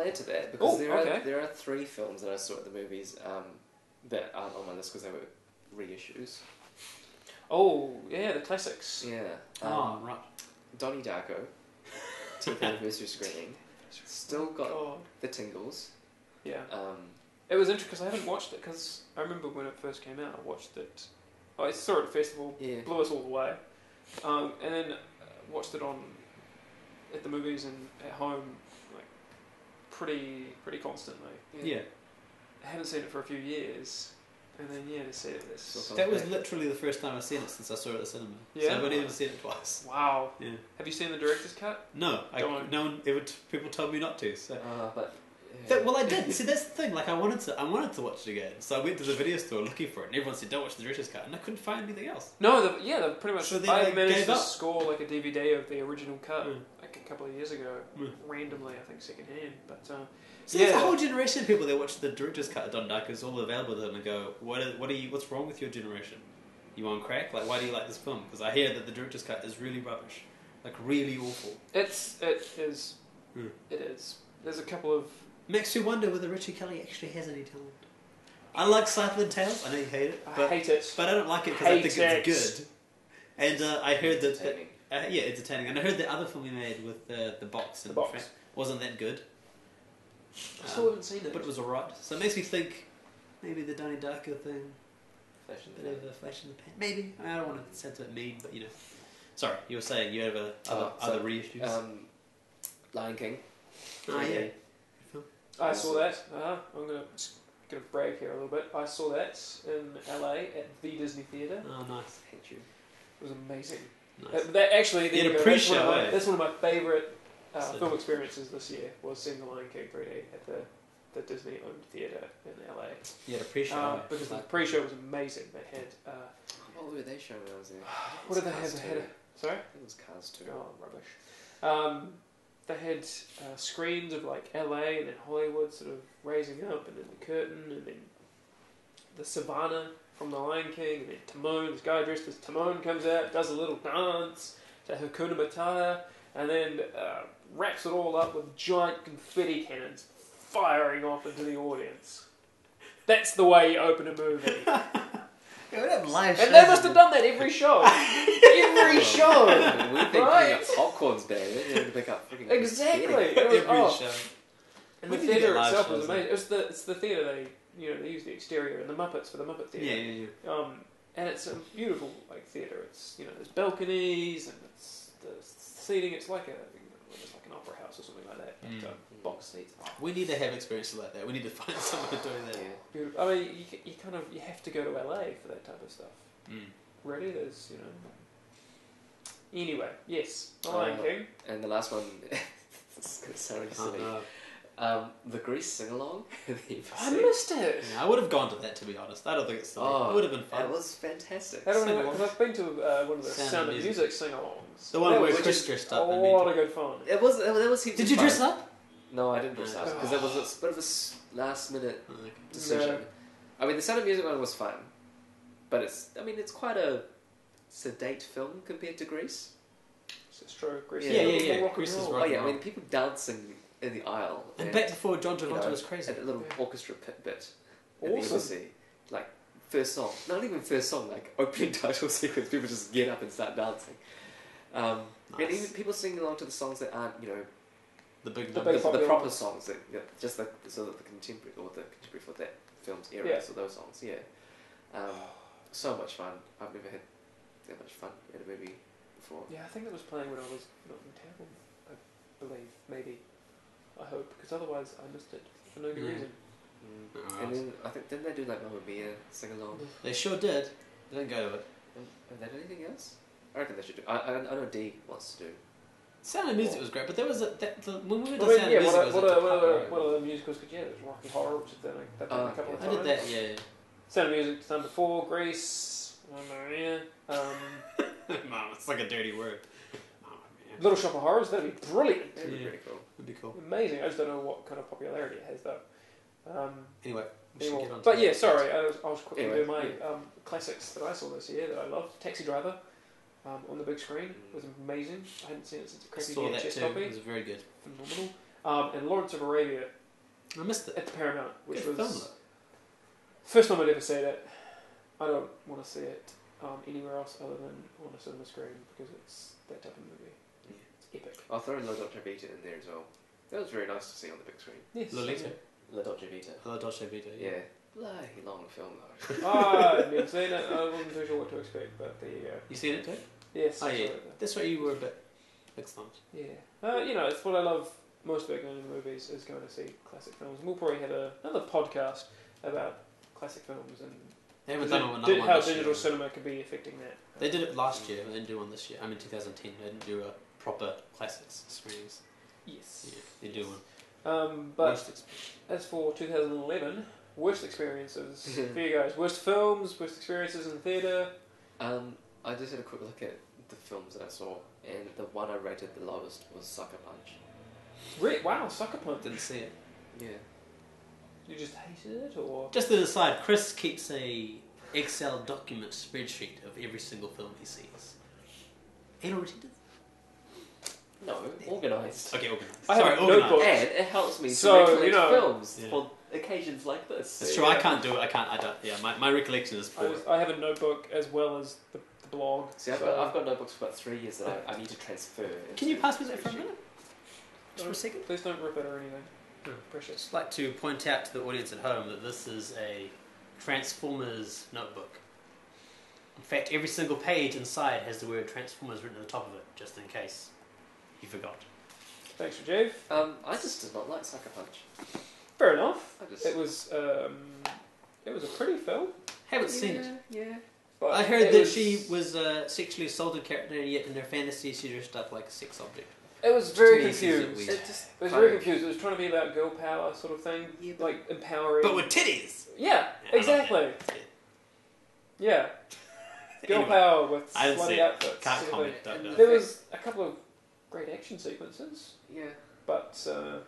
add to that because there are 3 films that I saw at the movies that aren't on my list because they were reissues. Oh yeah, the classics. Yeah. Right. Donnie Darko, 10th anniversary screening. Still got the tingles. Yeah. It was interesting because I haven't watched it because I remember when it first came out. I watched it. I saw it at the festival. Yeah. Blew us all away. And then watched it at the movies and at home, like pretty constantly. Yeah. I haven't seen it for a few years, and then to see it this. That was literally the first time I've seen it since I saw it at the cinema. Yeah. So I've only ever seen it twice. Wow. Yeah. Have you seen the director's cut? No, no one ever. People told me not to. So. But. Well, I did. See, that's the thing. Like, I wanted to watch it again, so I went to the video store looking for it, and everyone said, "Don't watch the director's cut," and I couldn't find anything else. No, they pretty much. So I managed to score like a DVD of the original cut like a couple of years ago, randomly, I think secondhand. But so there's a whole generation of people that watch the director's cut of Don Darko. It's all available to them, and go, What's wrong with your generation? You on crack? Like, why do you like this film? Because I hear that the director's cut is really rubbish, like really awful. It is. It is. There's a couple of. Makes you wonder whether Richie Kelly actually has any talent. I like Southland Tales. I know you hate it. I hate it. But I don't like it because I think it's good. And I heard that... entertaining. And I heard the other film he made with the box. The box. Wasn't that good. I still haven't seen it. But it was alright. So it makes me think maybe the Donnie Darko thing. Bit of a flash in the pan. Maybe. I don't want to sound a bit mean, but you know. Sorry, you were saying you have other reissues. Lion King. Oh, yeah. I saw that. I'm going to brag here a little bit. I saw that in LA at the Disney Theatre. Oh, nice. I hate you. It was amazing. Nice. That's one of my favourite film experiences this year, was seeing The Lion King 3D at the Disney-owned theatre in LA. You had a pre-show. Because the pre-show was amazing. They had... what were they showing when I was there? What did they have? They had sorry? I think it was Cars 2. Oh, rubbish. They had screens of like LA and then Hollywood sort of raising up, and then the curtain, and then the savannah from The Lion King, and then Timon, this guy dressed as Timon comes out, does a little dance to Hakuna Matata, and then wraps it all up with giant confetti cannons firing off into the audience. That's the way you open a movie. And they must have done that every show. Every show. We've been picking up popcorns, baby. You have to pick up freaking exactly. Every show. And the theatre itself was amazing. It's the theatre they use the exterior and the Muppets for the Muppet Theatre. Yeah. And it's a beautiful theatre. It's there's balconies and it's the seating. It's like an opera house or something like that. But, box seats. We need to have experiences like that. We need to find someone doing that. Yeah. I mean, you have to go to LA for that type of stuff. Really, there's Anyway, yes, The Lion King. And the last one, it's going to sound really silly. The Grease sing-along. I missed it. Yeah, I would have gone to that, to be honest. I don't think it's silly. It would have been fun. It was fantastic. I don't know, because I've been to one of the Sound of Music sing-alongs. The one where Chris dressed up. A lot of good fun. It was. Did you dress up? No, I didn't dress up because it was a bit of a last-minute decision. No. I mean, the Sound of Music one was fun, but it's quite a sedate film compared to Grease. It's true. Grease. Yeah. Grease is rock and roll. I mean, people dancing in the aisle. And back before John Travolta was crazy. And a little orchestra bit. Awesome. At the embassy. Like, first song. Not even first song, like opening title sequence. People just get up and start dancing. And even people singing along to the songs that aren't, the proper songs, that just the contemporary for that film's era, so those songs, so much fun. I've never had that much fun in a movie before. Yeah, I think it was playing when I was not in town, I believe, maybe. I hope, because otherwise I missed it for no good reason. And then I think didn't they do like Mamma Mia sing along? They sure did. They didn't go to it. Have they done anything else? I reckon they should do. I know Dee wants to do. Sound of Music was great, but there was when we went to Sound of Music. What other musicals could you have? There's Rocky Horror, which they've done a couple of times. I did that, yeah. Sound of Music done before. Grease, Mamma Mia. Mom, it's like a dirty word. Mamma Mia. Little Shop of Horrors. That'd be brilliant. That'd be pretty cool. Would be cool. Amazing. I just don't know what kind of popularity it has though. Anyway. But yeah, sorry. I was quickly doing my classics that I saw this year that I loved. Taxi Driver. On the big screen was amazing. I hadn't seen it since a crappy VHS copy. It was very good. Phenomenal. and Lawrence of Arabia. I missed it. At the Paramount, which Good was film, first time I'd ever seen it. I don't want to see it anywhere else other than on a cinema screen because it's that type of movie. Yeah. It's epic. I'll throw in La Dolce Vita in there as well. That was very nice to see on the big screen. Yes. Lolita. La Dolce Vita. La Dolce Vita. Yeah. Bloody long film though. I've never seen it. I wasn't too sure what to expect, but there you go. You seen it too? Yes. Oh yeah. absolutely. That's why you were a bit excited. Yeah. It's what I love most about going to the movies is going to see classic films. And we'll probably have another podcast about classic films and They haven't done another one how this digital year. cinema could be affecting that. They did it last year, but they didn't do one this year. I mean, 2010. They didn't do a proper classics screenings. Yes. Yeah, they do one. But Worst experience. as for 2011, worst experiences for you guys. Worst films, worst experiences in theatre. I just had a quick look at the films that I saw, and the one I rated the lowest was Sucker Punch. Wow, Sucker Punch. Didn't see it. Yeah. You just hated it, or Just to the side, Chris keeps a Excel document spreadsheet of every single film he sees. Ain't already did. No, organised. Okay, organised. I have a organised. notebook. And it helps me So, to recollect films Yeah. for occasions like this. That's true. I can't do it. I don't. Yeah, my recollection is poor. I have a notebook as well as the blog. See, I've got notebooks for about 3 years that I need to transfer. Can you pass me that for a minute? Just for a second. Please don't rip it or anything. No. Precious. I'd like to point out to the audience at home that this is a Transformers notebook. In fact, every single page inside has the word Transformers written at the top of it, just in case you forgot. Thanks, Rajeev. I just did not like Sucker Punch. Fair enough. It was a pretty film. Haven't seen it. Yeah. But I heard that she was a sexually assaulted character, and yet in her fantasy she dressed up like a sex object. It was very To me, it seems a bit confused. weird. It was very confused. It was trying to be about girl power sort of thing, Yeah, like empowering. But with titties! Yeah, exactly. Yeah. Girl Anyway, power with I didn't see slutty it. outfits. Can't sort of comment. thing. Don't know. There was a couple of great action sequences, Yeah. but I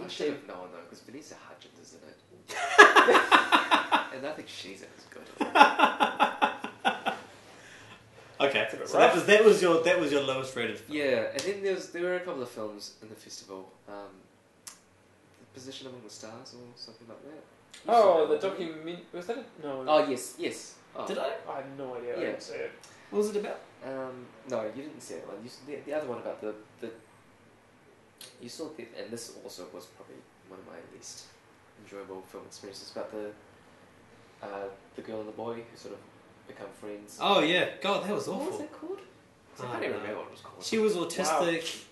should have known though, because Vanessa Hudgens is in it. And I think she's in it as good. Okay, It's a bit so rough. that was your lowest rated film. Yeah, and then there were a couple of films in the festival. The Position Among the Stars or something like that. You saw Oh, the that one, didn't you? document. Was that a. No. Oh, yes. Oh. Did I? I have no idea. I Yeah. didn't see it. What was it about? No, you didn't see that one. You saw the other one about the you saw the, and this also was probably one of my least enjoyable film experiences, about the girl and the boy who sort of become friends. Oh yeah, God, that was What was awful. that called? I Oh, can't even no. remember what it was called. She was autistic,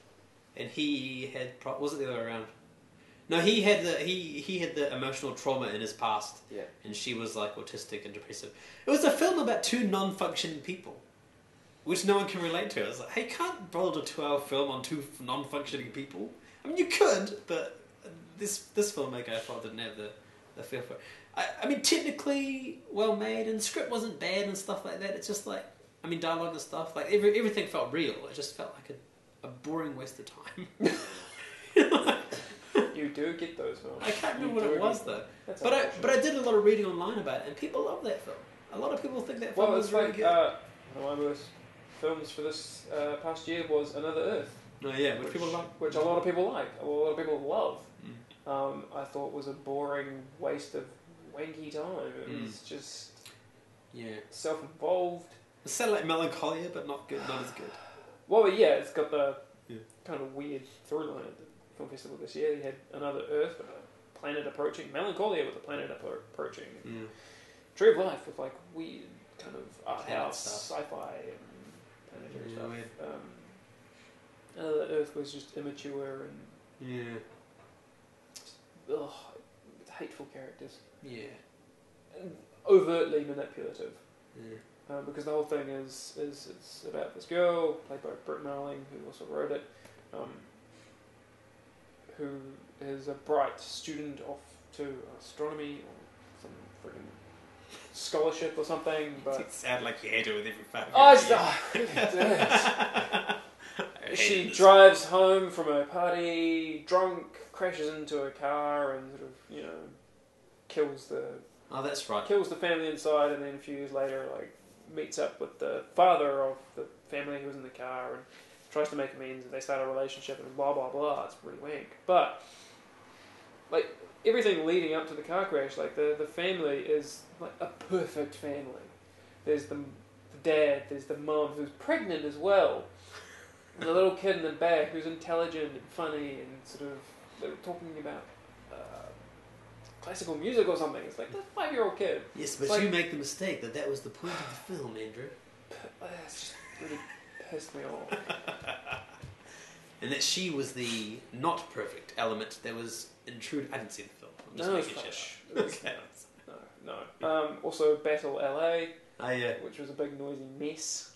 and he had was it the other way around? No, he had the emotional trauma in his past, Yeah. and she was like autistic and depressive. It was a film about two non-functioning people, which no one can relate to. I was like, hey, you can't build a 2-hour film on two non-functioning people. I mean, you could, but this filmmaker I thought didn't have the feel for it. I mean, technically well made, and the script wasn't bad and stuff like that. It's just like, I mean, dialogue and stuff, like everything felt real. It just felt like a boring waste of time. You do get those films. I can't remember what it was though. That's But unfortunate. I did a lot of reading online about it, and people love that film. A lot of people think that film Well, was it's really like good. one of my worst films for this past year was Another Earth, No, yeah, which people love. which a lot of people like, a lot of people love. Mm. I thought was a boring waste of wanky time. It was just Yeah, self-involved. it's sort of like Melancholia, but not good, not as good. Well, yeah, it's got the Yeah. kind of weird storyline at the film festival this year. You had Another Earth with a planet approaching, Melancholia with a planet approaching, Yeah. Tree of Life with like weird kind of art Planet house, stuff. sci-fi, and planetary Yeah, stuff. weird. Another Earth was just immature and Yeah, hateful characters, yeah, and overtly manipulative. yeah. Because the whole thing is it's about this girl played by Britt Marling, who also wrote it, who is a bright student off to astronomy or some freaking scholarship or something. But You sound like you hate her with every fiber. oh, I she hated this. drives home from a party drunk, crashes into a car, and sort of kills the Oh, that's right. family inside, and then a few years later, like meets up with the father of the family who was in the car, and tries to make amends, and they start a relationship, and blah blah blah. It's really wank. But like everything leading up to the car crash, like the family is like a perfect family. There's the dad, there's the mum who's pregnant as well, and the little kid in the back who's intelligent and funny and sort of they're talking about classical music or something. It's like the 5-year-old kid. Yes, but like, you make the mistake that was the point of the film, Andrew. It's just really pissed me off. And that she was the not perfect element that was intruded. I didn't see the film. I'm just making shit up. No. Also, Battle LA. Oh, yeah. Which was a big noisy mess.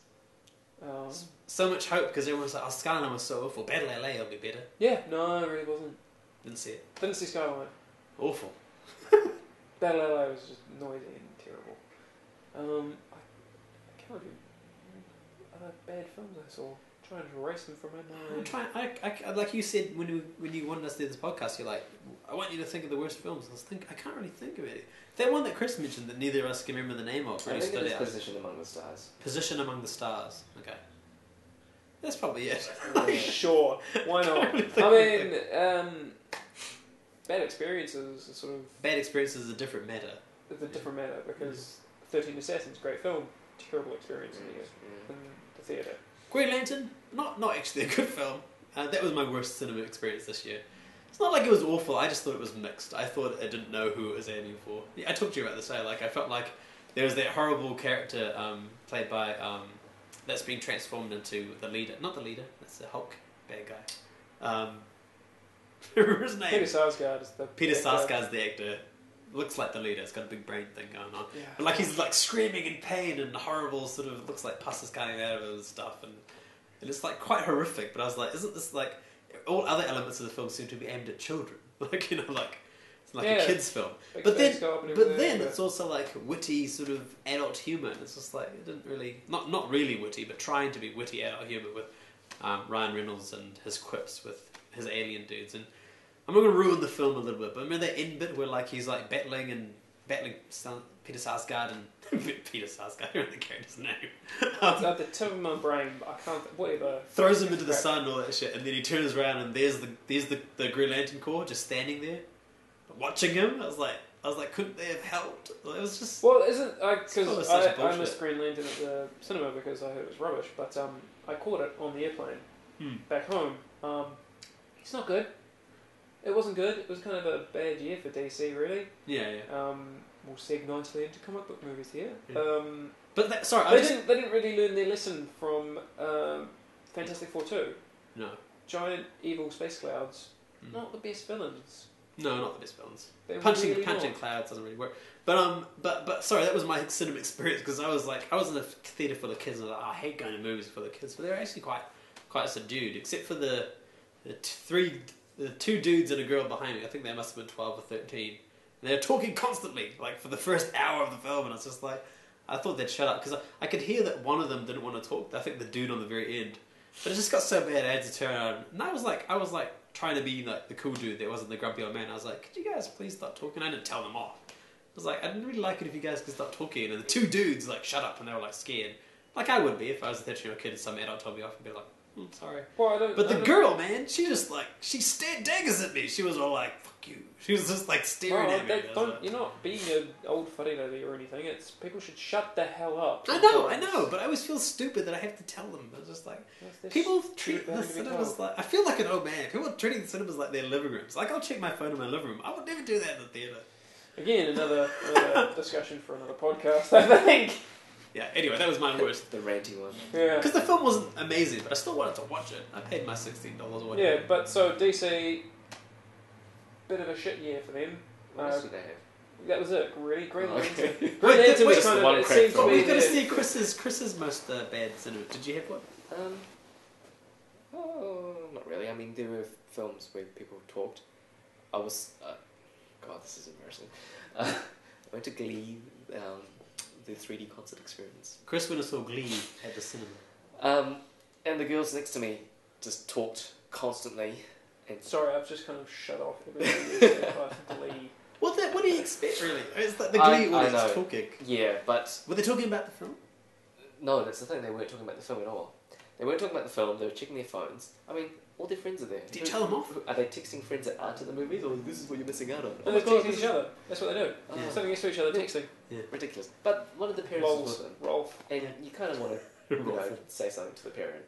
So much hope because everyone was like, oh, Skyline was so awful. Battle LA will be better. Yeah, no, it really wasn't. Didn't see it. Didn't see Skyline. Awful. Battle LA was just noisy and terrible. I can't do other bad films I saw. Trying to erase them from my mind. I like you said when you wanted us to do this podcast, you're like, I want you to think of the worst films. I can't really think of it. That one that Chris mentioned that neither of us can remember the name of really stood out. Position Among the Stars. Position Among the Stars. Okay. That's probably it. Sure. Why not? I mean, Bad Experiences is sort of... Bad Experiences is a different matter. It's a different matter because 13 Assassins, great film, terrible experience in the theatre. Green Lantern, not actually a good film. That was my worst cinema experience this year. It's not like it was awful, I just thought it was mixed. I thought I didn't know who it was aiming for. Yeah, I talked to you about this, I felt like there was that horrible character played by, that's being transformed into the leader. Not the leader, that's the Hulk bad guy. Remember his name? Peter Sarsgaard is the Peter Sarsgaard's the actor. Looks like the leader, it's got a big brain thing going on. Yeah. But like he's like screaming in pain and horrible sort of, looks like pus is coming out of it and stuff. And it's like quite horrific, but I was like, isn't this like, all other elements of the film seem to be aimed at children. Like, you know, like, it's like a kid's film. But then it's also like witty sort of adult humour. And it's just like, it didn't really, not really witty, but trying to be witty adult humour with Ryan Reynolds and his quips with his alien dudes. And I'm not going to ruin the film a little bit, but remember that end bit where like he's like battling Peter Sarsgaard and Peter Sarsgaard, I don't know the character's name. It's at the tip of my brain, but I can't. Whatever. Throws him into the sun and all that shit, and then he turns around and there's the Green Lantern Corps just standing there, watching him. I was like, couldn't they have helped? It was just. Well, isn't because I missed Green Lantern at the cinema because I heard it was rubbish, but I caught it on the airplane back home. It's not good. It wasn't good. It was kind of a bad year for DC, really. Yeah. We'll seg nicely into comic book movies here. Yeah. But they didn't really learn their lesson from Fantastic Four 2. No. Giant evil space clouds. Not the best villains. No, not the best villains. Punching clouds doesn't really work. But sorry, that was my cinema experience because I was in a theatre full of kids and I was like, I hate going to movies full of kids, but they were actually quite subdued, except for the two dudes and a girl behind me. I think they must have been 12 or 13. And they're talking constantly, like for the first hour of the film, and it's just like, I thought they'd shut up because I could hear that one of them didn't want to talk. I think the dude on the very end, but it just got so bad I had to turn around. And I was like trying to be like the cool dude that wasn't the grumpy old man. I was like, could you guys please stop talking? I didn't tell them off. I was like, I didn't really like it if you guys could stop talking. And the two dudes like shut up, and they were like scared, like I would be if I was a 13-year-old kid and some adult told me off and be like, sorry. Well, but the girl, man, she just like, she stared daggers at me. She was all like, fuck you. She was just like staring at me. You're not being an old fuddy duddy or anything. It's people should shut the hell up. I know, but I always feel stupid that I have to tell them. It's just like, people treat the cinemas like, I feel like an old man. People are treating the cinemas like their living rooms. Like, I'll check my phone in my living room. I would never do that in the theatre. Again, another discussion for another podcast, I think. Yeah, anyway, that was my worst. The ranty one. Yeah. Because the film wasn't amazing, but I still wanted to watch it. I paid my $16 or whatever. Yeah, but so DC, bit of a shit year for them. What else did they have? That was it, really. Green Lantern. Okay. Green Lantern was Just kind the one of, it crap seems to film. be We're going to see Chris's most bad cinema. Did you have one? Not really. I mean, there were films where people talked. I was... God, this is embarrassing. I went to Glee... the 3D concert experience. Chris went and saw Glee at the cinema. And the girls next to me just talked constantly. And sorry, I've just kind of shut off everything about Glee. What do you expect, really? It's like the Glee audience talking. Yeah, but... Were they talking about the film? No, that's the thing. They weren't talking about the film at all. They weren't talking about the film. They were checking their phones. I mean, all their friends are there. Do you tell them off? Are they texting friends that aren't in the movies, or this is what you're missing out on? No, they're texting each other. That's what they do. Yeah. Sitting next to each other, texting. Yeah. Ridiculous. But one of the parents was with them, Rolf. and you kind of want to, say something to the parent.